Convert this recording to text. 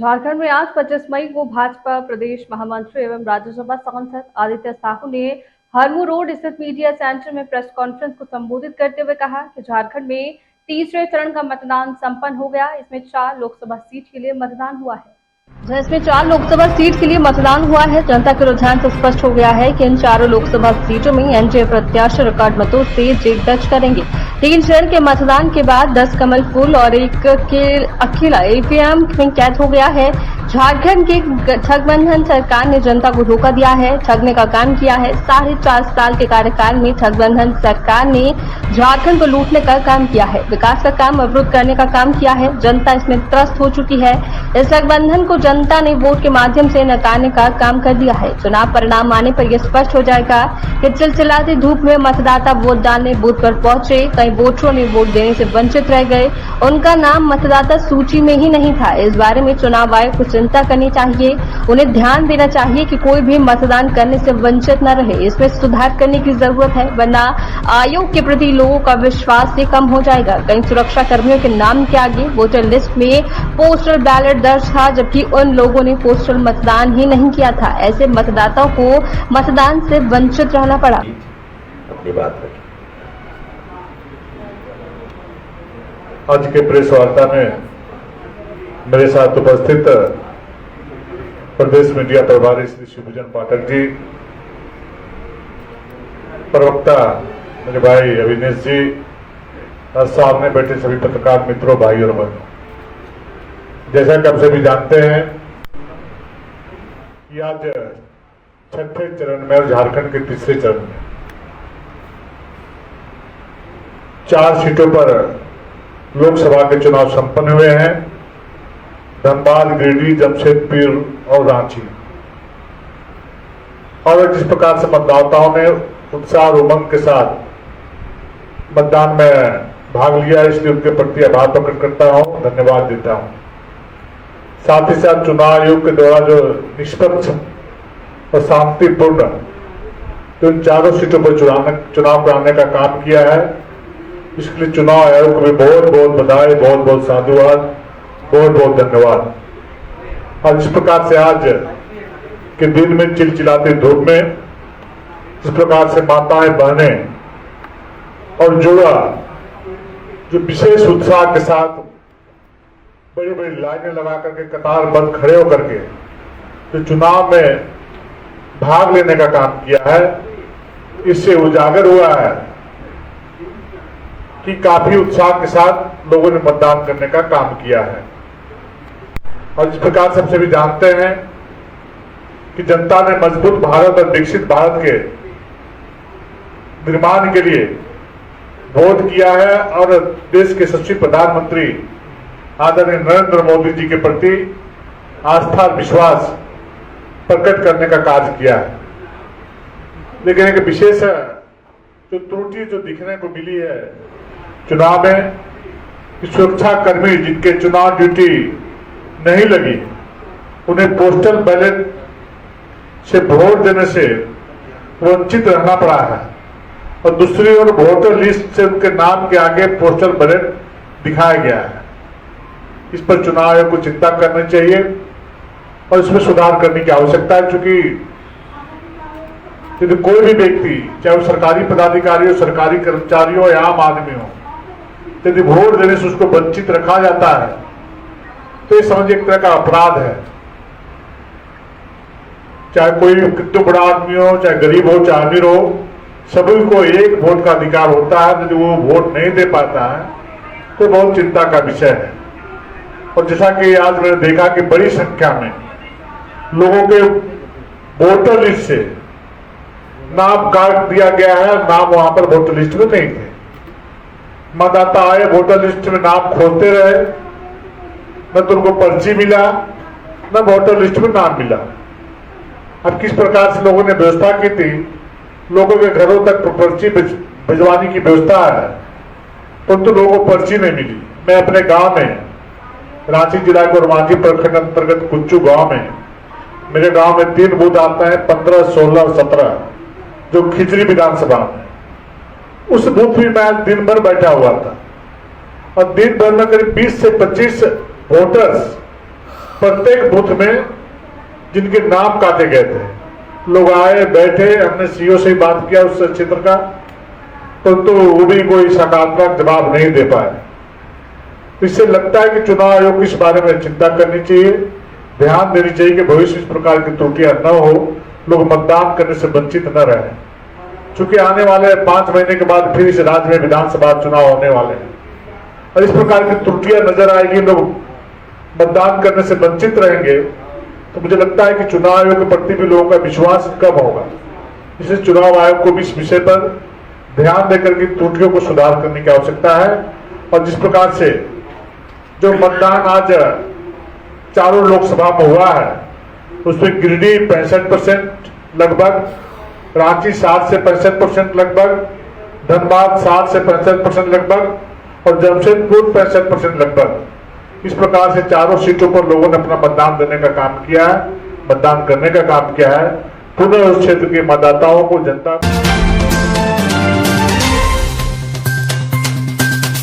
झारखंड में आज 25 मई को भाजपा प्रदेश महामंत्री एवं राज्यसभा सांसद आदित्य साहू ने हरमू रोड स्थित मीडिया सेंटर में प्रेस कॉन्फ्रेंस को संबोधित करते हुए कहा कि झारखंड में तीसरे चरण का मतदान संपन्न हो गया। इसमें 4 लोकसभा सीट के लिए मतदान हुआ है। जनता के रुझान से स्पष्ट हो गया है कि इन चारों लोकसभा सीटों में एनडीए प्रत्याशी रिकॉर्ड मतों से जीत दर्ज करेंगे। 3 चरण के मतदान के बाद 10 कमल फूल और एक के अकेला ईवीएम में कैद हो गया है। झारखंड की गठबंधन सरकार ने जनता को धोखा दिया है, ठगने का काम किया है। 4.5 साल के कार्यकाल में गठबंधन सरकार ने झारखंड को लूटने का काम किया है, विकास का काम अवरुद्ध करने का काम किया है। जनता इसमें त्रस्त हो चुकी है। इस गठबंधन को जनता ने वोट के माध्यम से नकारने का काम कर दिया है। चुनाव परिणाम आने पर यह स्पष्ट हो जाएगा कि चिलचिलाती धूप में मतदाता वोट डालने बूथ पर पहुंचे। कई वोटरों ने वोट देने से वंचित रह गए, उनका नाम मतदाता सूची में ही नहीं था। इस बारे में चुनाव आयोग को चिंता करनी चाहिए। उन्हें ध्यान देना चाहिए कि कोई भी मतदान करने से वंचित न रहे। इसमें सुधार करने की जरूरत है, वरना आयोग के प्रति लोगों का विश्वास से कम हो जाएगा। कई सुरक्षा कर्मियों के नाम के आगे वोटर लिस्ट में पोस्टल बैलेट दर्ज था, जबकि उन लोगों ने पोस्टल मतदान ही नहीं किया था। ऐसे मतदाताओं को मतदान से वंचित रहना पड़ा। अपनी बात रखी। आज के प्रेस वार्ता में मेरे साथ उपस्थित प्रदेश मीडिया प्रभारी श्री शिवभूषण पाठक जी, प्रवक्ता मेरे भाई अविनेश जी और सामने बैठे सभी पत्रकार मित्रों, भाई और बहनों, जैसा कि आप सभी जानते हैं कि आज 6ठे चरण में और झारखंड के तीसरे चरण में 4 सीटों पर लोकसभा के चुनाव संपन्न हुए हैं। धनबाद, गिरिडीह, जमशेदपुर और रांची। और जिस प्रकार से मतदाताओं ने उत्साह और उमंग के साथ मतदान में भाग लिया, इसलिए उनके प्रति आभार प्रकट करता हूं, धन्यवाद देता हूं। साथ ही साथ चुनाव आयोग के द्वारा जो निष्पक्ष और शांतिपूर्ण इन चारों सीटों पर चुनाव कराने का काम किया है, इसके लिए चुनाव आयोग को भी बहुत बहुत बधाई, बहुत बहुत साधुवाद, बहुत बहुत धन्यवाद। और जिस प्रकार से आज के दिन में चिलचिलाती धूप में जिस प्रकार से माताएं, बहनें और जुड़ा जो विशेष उत्साह के साथ बड़ी बड़ी लाइनें लगा करके कतारबद्ध खड़े होकर के जो चुनाव में भाग लेने का काम किया है, इससे उजागर हुआ है कि काफी उत्साह के साथ लोगों ने मतदान करने का काम किया है। और जिस प्रकार से सभी जानते हैं कि जनता ने मजबूत भारत और विकसित भारत के निर्माण के लिए वोट किया है और देश के यशस्वी प्रधानमंत्री आदरणीय नरेंद्र मोदी जी के प्रति आस्था और विश्वास प्रकट करने का कार्य किया है। लेकिन एक विशेष जो त्रुटि जो दिखने को मिली है चुनाव में, सुरक्षा कर्मी जिनके चुनाव ड्यूटी नहीं लगी, उन्हें पोस्टल बैलेट से वोट देने से वंचित रहना पड़ा है। और दूसरी ओर वोटर लिस्ट से उनके नाम के आगे पोस्टल बैलेट दिखाया गया है। इस पर चुनाव आयोग को चिंता करनी चाहिए और इसमें सुधार करने की आवश्यकता है, क्योंकि यदि कोई भी व्यक्ति, चाहे वो सरकारी पदाधिकारी हो, सरकारी कर्मचारी हो या आम आदमी हो, यदि वोट देने से उसको वंचित रखा जाता है तो ये समझ एक तरह का अपराध है। चाहे कोई कितना बड़ा आदमी हो, चाहे गरीब हो, चाहे अमीर हो, सभी को एक वोट का अधिकार होता है। यदि वो वोट नहीं दे पाता है तो बहुत चिंता का विषय है। और जैसा कि आज मैंने देखा कि बड़ी संख्या में लोगों के वोटर लिस्ट से नाम काट दिया गया है, नाम वहां पर वोटर लिस्ट में नहीं थे। मतदाता आए, वोटर लिस्ट में नाम खोलते रहे, न तो उनको पर्ची मिला, न वोटर लिस्ट में नाम मिला। अब किस प्रकार से लोगों ने व्यवस्था की थी, लोगों के घरों तक पर्ची भिजवाने की व्यवस्था है, परंतु लोगों को पर्ची नहीं मिली। मैं अपने गांव में, रांची जिला के रोमांची प्रखंड अंतर्गत कुच्चू गांव में, मेरे गांव में 3 बूथ आते हैं, 15, 16 और 17, जो खिचड़ी विधानसभा में। उस बूथ में मैं दिन भर बैठा हुआ था और दिन भर में करीब 20 से 25 वोटर्स प्रत्येक बूथ में जिनके नाम काटे गए थे, लोग आए बैठे, हमने सीओ से बात किया उस क्षेत्र का, परंतु वो भी कोई सकारात्मक जवाब नहीं दे पाए। इससे लगता है कि चुनाव आयोग को इस बारे में चिंता करनी चाहिए, ध्यान देनी चाहिए कि भविष्य में इस प्रकार की त्रुटियां न हो, लोग मतदान करने से वंचित न रहे। चूंकि आने वाले 5 महीने के बाद फिर इस राज्य में विधानसभा चुनाव होने वाले हैं और इस प्रकार की त्रुटियां नजर आएगी, लोग मतदान करने से वंचित रहेंगे, तो मुझे लगता है कि चुनाव आयोग के प्रति भी लोगों का विश्वास कम होगा। इसलिए चुनाव आयोग को भी इस विषय पर ध्यान देकर के त्रुटियों को सुधार करने की आवश्यकता है। और जिस प्रकार से जो मतदान आज चारों लोकसभा में हुआ है, उसमें गिरिडीह 65% लगभग, रांची 60 से 65% लगभग, धनबाद 60 से 65% लगभग और जमशेदपुर 65% लगभग। इस प्रकार से चारों सीटों पर लोगों ने अपना मतदान देने का काम किया है, मतदान करने का काम किया है। पुनः उस क्षेत्र के मतदाताओं को, जनता